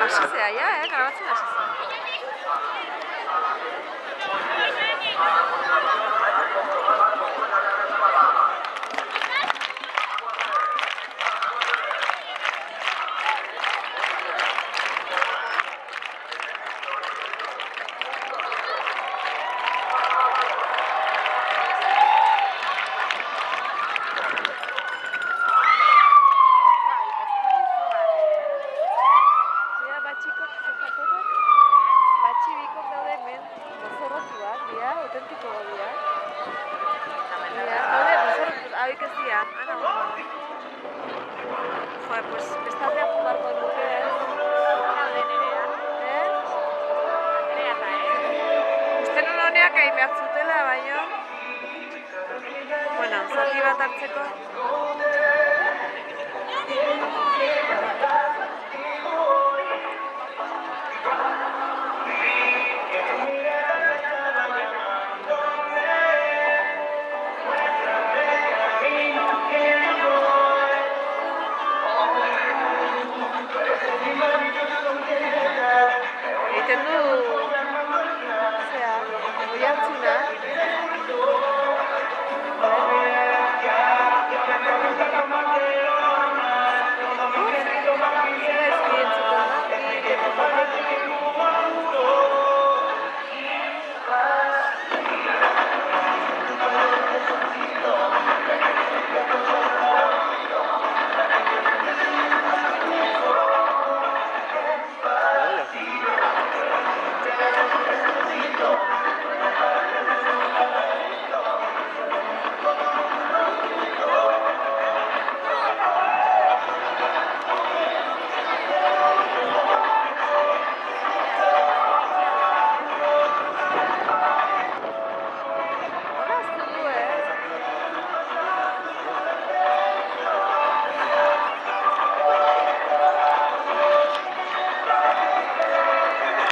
Hasi zea, ja, grabatzen hasi zea. Batxibikok daude hemen, mozorrotuak dira, autentikoak dira. Daude mozorrotuak, hauik ez dira, ana hona. Joder, pues, bestatea jugarko nuke, Daude nerea. Nerea da, Uste nun honeak egin behar zutela, baina... Bueno, zati bat hartzeko... Egiten du